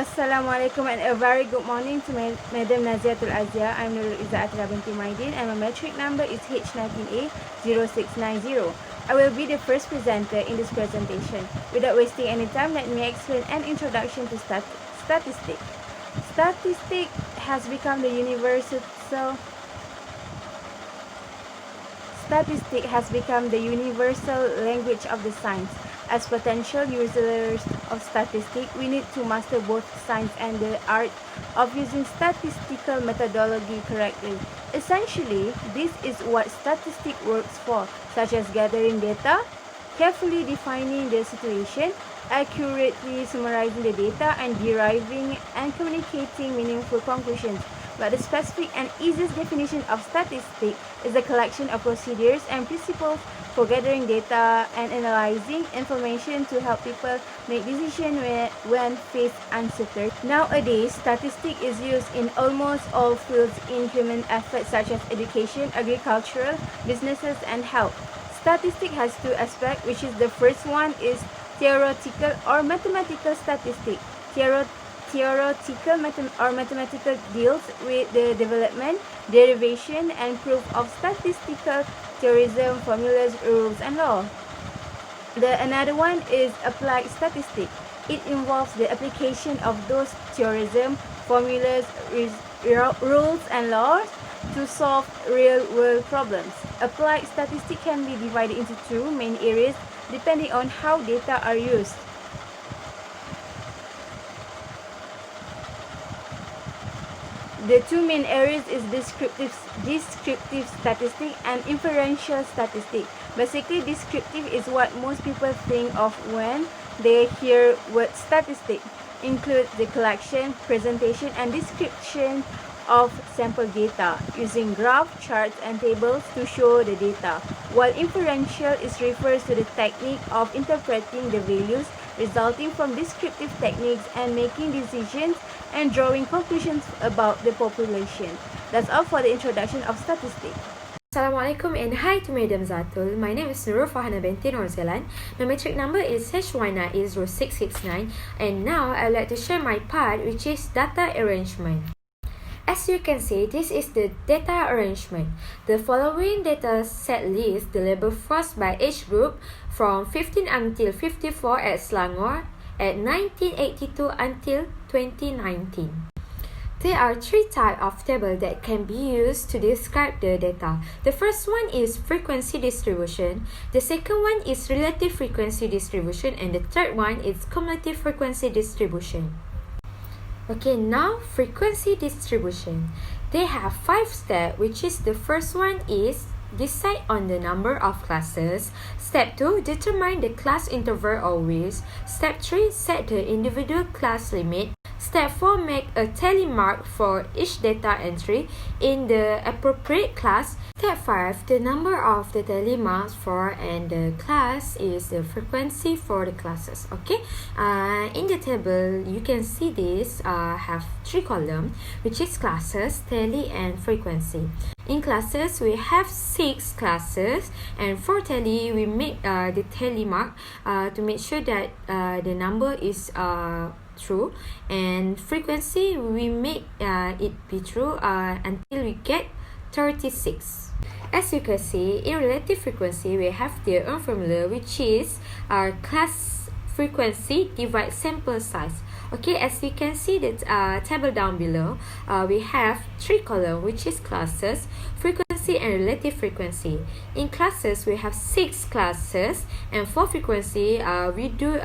Assalamualaikum and a very good morning to Madam Naziatul Azia. I'm Nurul Izzat Atira binti Maidin and my metric number is H19A0690. I will be the first presenter in this presentation. Without wasting any time, let me explain an introduction to statistics. Statistics has become the universal language of the science. As potential users of statistics, we need to master both science and the art of using statistical methodology correctly. Essentially, this is what statistics works for, such as gathering data, carefully defining the situation, accurately summarizing the data, and deriving and communicating meaningful conclusions. But the specific and easiest definition of statistics is a collection of procedures and principles for gathering data and analyzing information to help people make decisions when faced uncertainty. Nowadays, statistics is used in almost all fields in human efforts such as education, agricultural, businesses, and health. Statistics has two aspects, which is the first one is theoretical or mathematical statistics. Mathematical deals with the development, derivation, and proof of statistical theorems, formulas, rules, and law. Another one is applied statistics. It involves the application of those theorems, formulas, rules, and laws to solve real-world problems. Applied statistics can be divided into two main areas depending on how data are used. The two main areas is descriptive statistics and inferential statistics. Basically, descriptive is what most people think of when they hear word statistics. Includes the collection, presentation, and description of sample data using graphs, charts, and tables to show the data. While inferential refers to the technique of interpreting the values resulting from descriptive techniques and making decisions and drawing conclusions about the population. That's all for the introduction of statistics. Assalamualaikum and hi to Madam Zatul. My name is Nurul Fahana binti Norzelan. My metric number is H19A0669 and now I would like to share my part, which is data arrangement. As you can see, this is the data arrangement. The following data set lists the labor force by age group from 15 until 54 at Selangor at 1982 until 2019. There are three types of tables that can be used to describe the data. The first one is frequency distribution, the second one is relative frequency distribution, and the third one is cumulative frequency distribution. Okay, now frequency distribution. They have 5 steps, which is the first one is decide on the number of classes. Step 2, determine the class interval or width. Step 3, set the individual class limit. Step 4, make a tally mark for each data entry in the appropriate class. Step 5, the number of the tally marks for and the class is the frequency for the classes. Okay, in the table you can see this have 3 columns, which is classes, tally, and frequency. In classes, we have 6 classes, and for tally, we make the tally mark to make sure that the number is true, and frequency we make it be true until we get 36. As you can see, in relative frequency, we have their own formula, which is class frequency divide sample size. Okay, as you can see that table down below, we have 3 columns, which is classes, frequency, and relative frequency. In classes, we have 6 classes, and for frequency, we do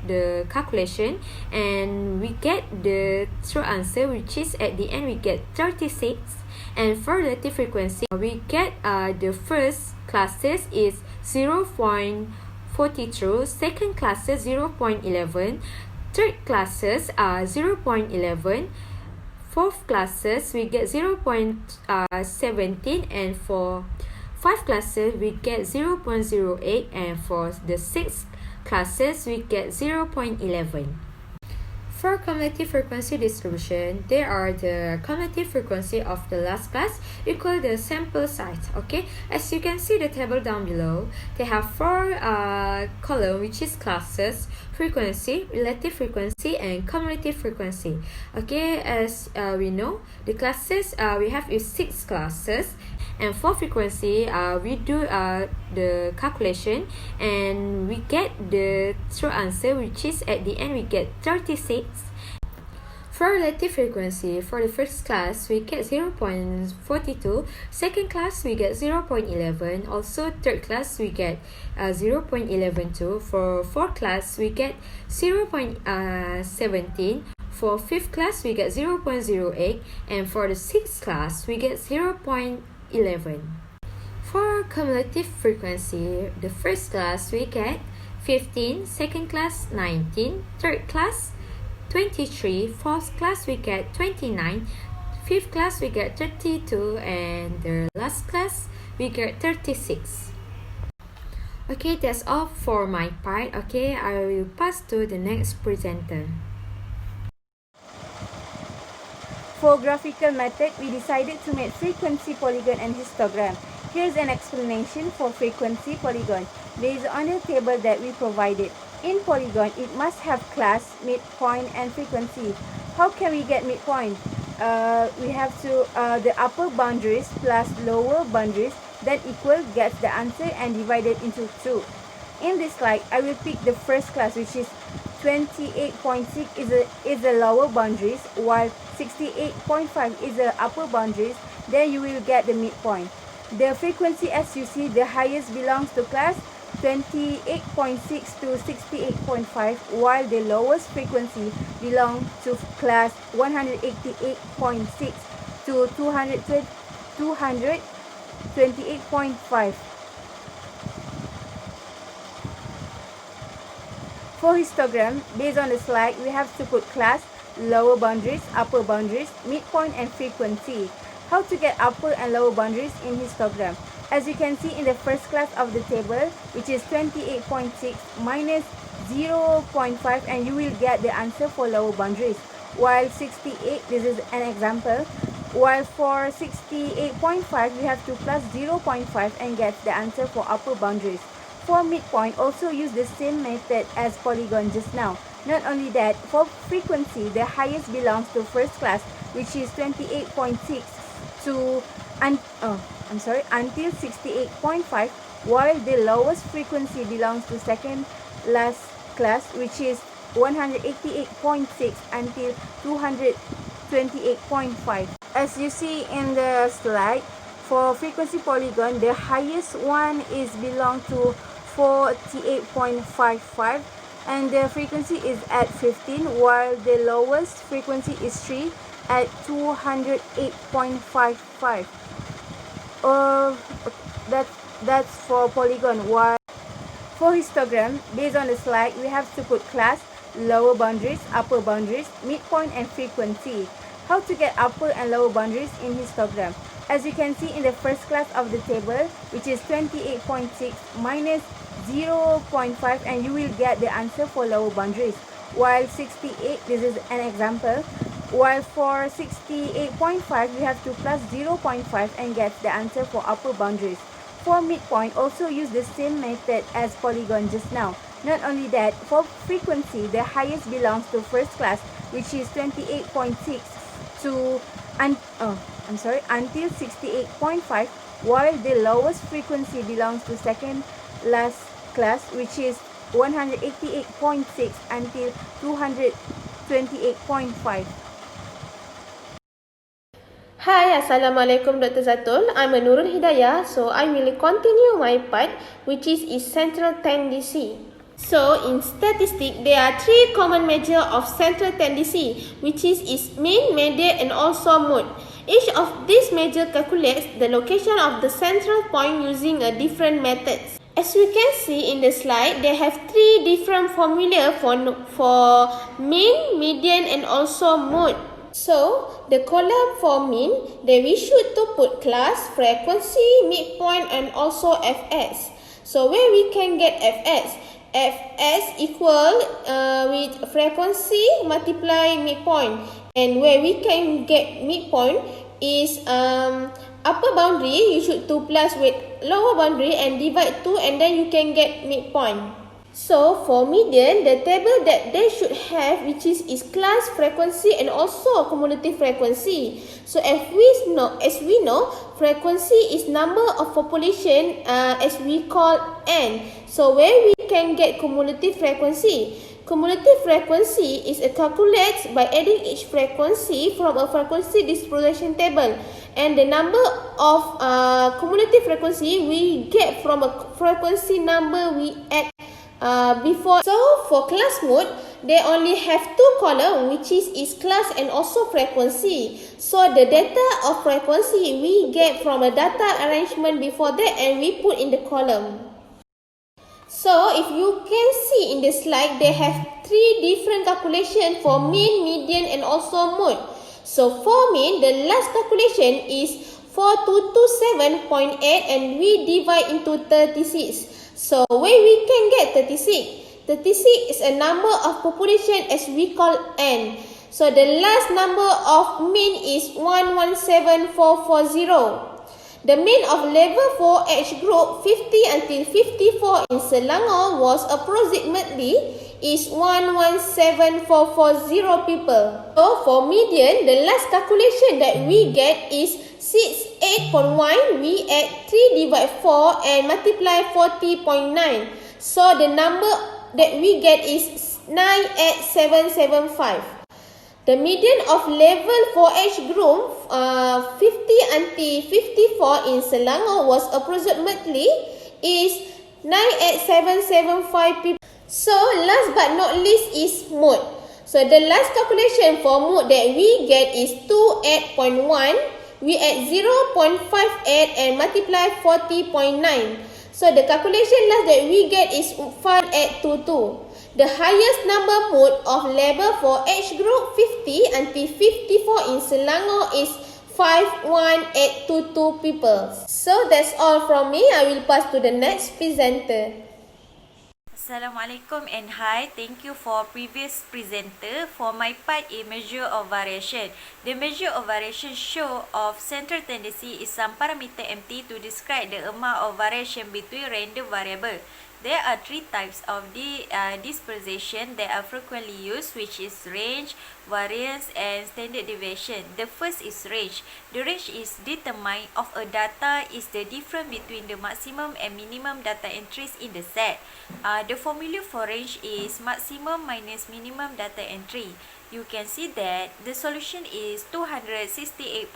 the calculation, and we get the true answer, which is at the end we get 36. And for relative frequency, we get the first classes is 0.42, second classes 0.11, third classes are 0.11, fourth classes we get 0.17, and for 5 classes, we get 0.08, and for the 6 classes, we get 0.11. For cumulative frequency distribution, there are the cumulative frequency of the last class equal the sample size. Okay, as you can see the table down below, they have 4 columns, which is classes, frequency, relative frequency, and cumulative frequency. Okay, as we know, the classes we have is 6 classes. And for frequency, we do the calculation and we get the true answer, which is at the end we get 36. For relative frequency, for the first class, we get 0.42. Second class, we get 0.11. Also, third class, we get 0.11 too. For fourth class, we get 0.17. For fifth class, we get 0.08. And for the sixth class, we get 0.11. For cumulative frequency, the first class we get 15, second class 19, third class 23, fourth class we get 29, fifth class we get 32, and the last class we get 36. Okay, that's all for my part. Okay, I will pass to the next presenter. For graphical method, we decided to make frequency polygon and histogram. Here's an explanation for frequency polygon based on the table that we provided. In polygon, it must have class, midpoint, and frequency. How can we get midpoint? We have to the upper boundaries plus lower boundaries that equal gets the answer and divided into 2. In this slide, I will pick the first class, which is 28.6 is the lower boundaries, while 68.5 is the upper boundaries. Then you will get the midpoint. The frequency, as you see, the highest belongs to class 28.6 to 68.5, while the lowest frequency belongs to class 188.6 to 228.5. For histogram, based on the slide, we have to put class, lower boundaries, upper boundaries, midpoint, and frequency. How to get upper and lower boundaries in histogram? As you can see in the first class of the table, which is 28.6 minus 0.5, and you will get the answer for lower boundaries. While 68, this is an example. While for 68.5, we have to plus 0.5 and get the answer for upper boundaries. For midpoint, also use the same method as polygon just now. Not only that, for frequency, the highest belongs to first class, which is 28.6 to until 68.5, while the lowest frequency belongs to second last class, which is 188.6 until 228.5. As you see in the slide, for frequency polygon, the highest one is belong to 48.55, and the frequency is at 15, while the lowest frequency is 3 at 208.55. That's for polygon. While for histogram, based on the slide, we have to put class, lower boundaries, upper boundaries, midpoint, and frequency. How to get upper and lower boundaries in histogram? As you can see in the first class of the table, which is 28.6 minus 0.5, and you will get the answer for lower boundaries. While 68, this is an example. While for 68.5, we have to plus 0.5 and get the answer for upper boundaries. For midpoint, also use the same method as polygon just now. Not only that, for frequency, the highest belongs to first class, which is 28.6 to until 68.5, while the lowest frequency belongs to second last class, which is 188.6 until 228.5. Hi, Assalamualaikum Dr. Zatul. I'm Nurul Hidayah, so I will continue my part, which is central tendency. So, in statistics, there are 3 common measures of central tendency, which is mean, median, and also mode. Each of these measures calculates the location of the central point using a different methods. As we can see in the slide, they have 3 different formula for mean, median, and also mode. So, the column for mean, then we should to put class, frequency, midpoint and also Fs. So, where we can get Fs? Fs equal with frequency multiply midpoint. And where we can get midpoint is upper boundary, you should 2 plus with lower boundary and divide 2 and then you can get midpoint. So for median, the table that they should have, which is class frequency and also cumulative frequency. So as we know, frequency is number of population as we call n. So where we can get cumulative frequency? Cumulative frequency is calculated by adding each frequency from a frequency distribution table, and the number of cumulative frequency we get from a frequency number we add before. So for class mode, they only have two columns, which is class and also frequency. So the data of frequency we get from a data arrangement before that and we put in the column. So if you can see in the slide, they have three different calculations for mean, median and also mode. So for mean, the last calculation is 4227.8 and we divide into 36. So where we can get 36? 36 is a number of population as we call n. So the last number of mean is 117440. The mean of level for age group 50 until 54 in Selangor was approximately is 117440 people. So for median, the last calculation that we get is 68.1. We add 3 divide 4 and multiply 40.9. So the number that we get is 98775. The median of level for age group 50 until 54 in Selangor was approximately is 98775 people. So last but not least is mode. So the last calculation for mode that we get is 28.1. We add 0.58 and multiply 40.9. So the calculation last that we get is 5822. The highest number mode of labor for age group 50 until 54 in Selangor is 51822 people. So that's all from me. I will pass to the next presenter. Assalamualaikum and hi. Thank you for previous presenter. For my part, a measure of variation. The measure of variation show of central tendency is some parameter MT to describe the amount of variation between random variable. There are three types of dispersion that are frequently used, which is range, variance, and standard deviation. The first is range. The range is determined of a data is the difference between the maximum and minimum data entries in the set. The formula for range is maximum minus minimum data entry. You can see that the solution is 268.5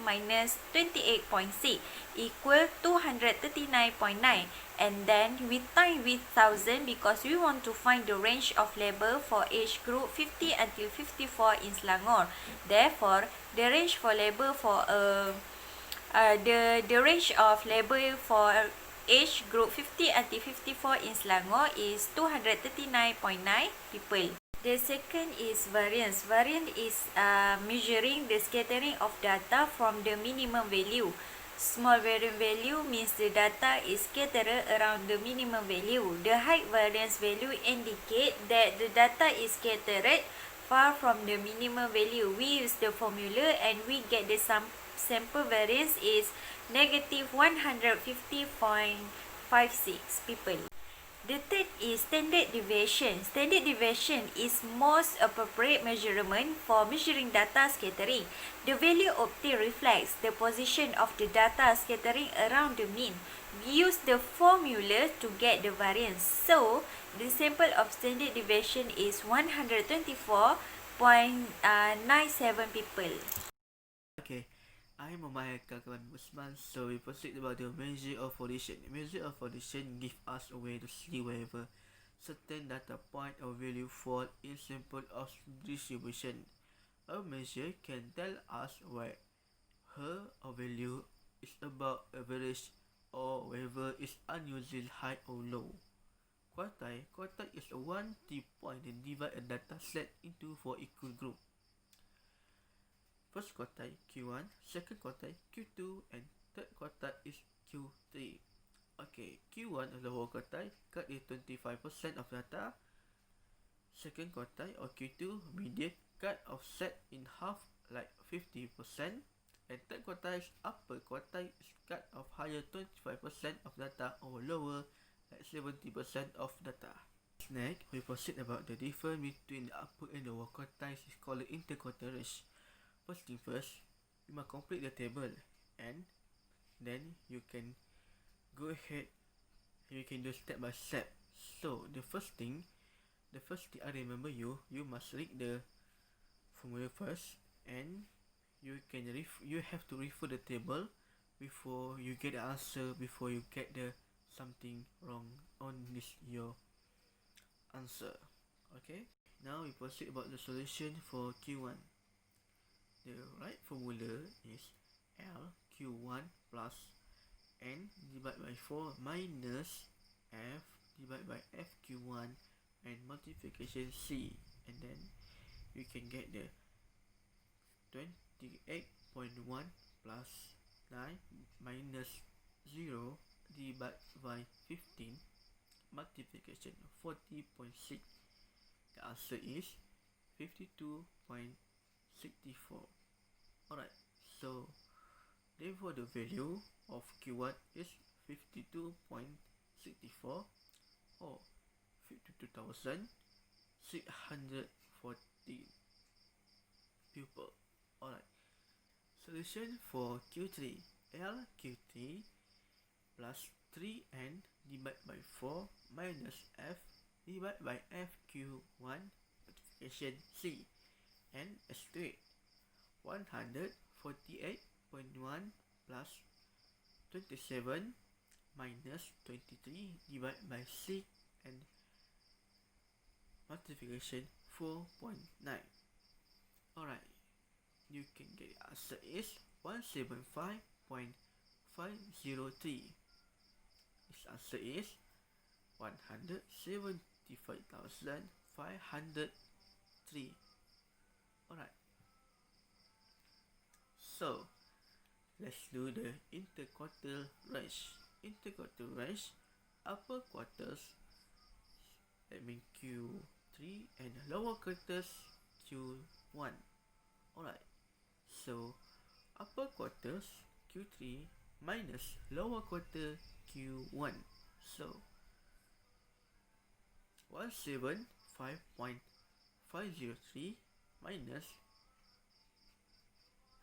minus 28.6 equal 239.9. And then we time with 1000 because we want to find the range of labor for age group 50 until 54 in Selangor. Therefore, the range for labor for the range of labor for age group 50 until 54 in Selangor is 239.9 people. The second is variance. Variance is measuring the scattering of data from the minimum value. Small variance value means the data is scattered around the minimum value. The high variance value indicate that the data is scattered far from the minimum value. We use the formula and we get the sample variance is negative 150.56 people. The third is standard deviation. Standard deviation is most appropriate measurement for measuring data scattering. The value obtained reflects the position of the data scattering around the mean. We use the formula to get the variance. So, the sample of standard deviation is 124.97 people. Okay, I'm Muhammad Kakawan Musman, so we proceed about the measure of position. Measure of position gives us a way to see wherever certain data point or value fall in sample of distribution. A measure can tell us where her or value is above average or whether it's unusually high or low. Quartile is a one T point and divide a data set into four equal groups. First quartile Q1, second quartile Q2, and third quartile is Q3. Okay, Q1 lower quartile cut is 25% of data. Second quartile or Q2 median cut offset in half like 50%. And third quartile upper quartile is cut off higher 25% of data or lower like 70% of data. Next, we proceed about the difference between the upper and lower quartiles is called the interquartile range. First thing first, you must complete the table and then you can go ahead and you can do step by step. So the first thing I remember you must read the formula first, and you have to refer the table before you get the answer, before you get the something wrong on this your answer. Okay, now we proceed about the solution for Q1. The right formula is L Q1 plus N divided by 4 minus F divided by FQ1 and multiplication C, and then you can get the 28.1 plus 9 minus 0 divided by 15 multiplication 40.6. The answer is 52.64. Alright, so therefore the value of Q1 is 52.64 or 52,640 pupil. Alright, solution for Q3. L Q3 plus 3N divided by 4 minus F divided by FQ1 multiplication C, and S2 148.1 plus 27 minus 23 divided by 6 and multiplication 4.9. Alright, you can get the answer is 175.503. This answer is 175,503. Alright, so let's do the interquartile range. Interquartile range, upper quarters, that means Q3, and lower quarters Q1. Alright, so upper quarters Q3 minus lower quarter Q1. So 175.503 minus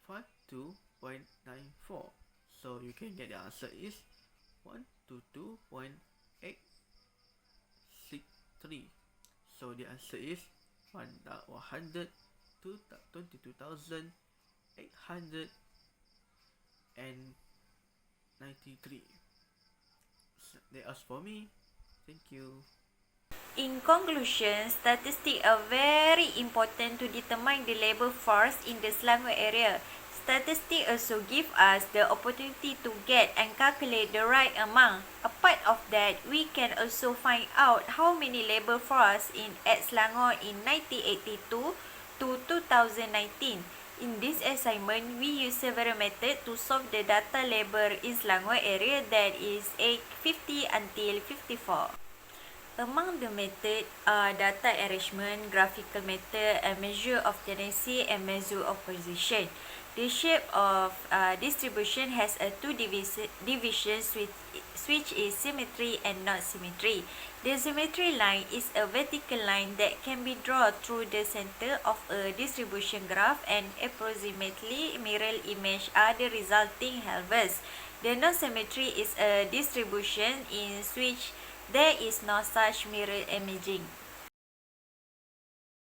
52.94. So you can get the answer is 122.863. So the answer is 122,893. So that's for me. Thank you. In conclusion, statistics are very important to determine the labour force in the Selangor area. Statistics also give us the opportunity to get and calculate the right amount. Apart of that, we can also find out how many labour force at Selangor in 1982 to 2019. In this assignment, we use several methods to solve the data labour in Selangor area, that is 850 until 54. Among the method are data arrangement, graphical method, and measure of tendency and measure of position. The shape of distribution has two divisions which is symmetry and not symmetry. The symmetry line is a vertical line that can be drawn through the center of a distribution graph, and approximately mirror image are the resulting halves. The non-symmetry is a distribution in which there is no such mirror imaging.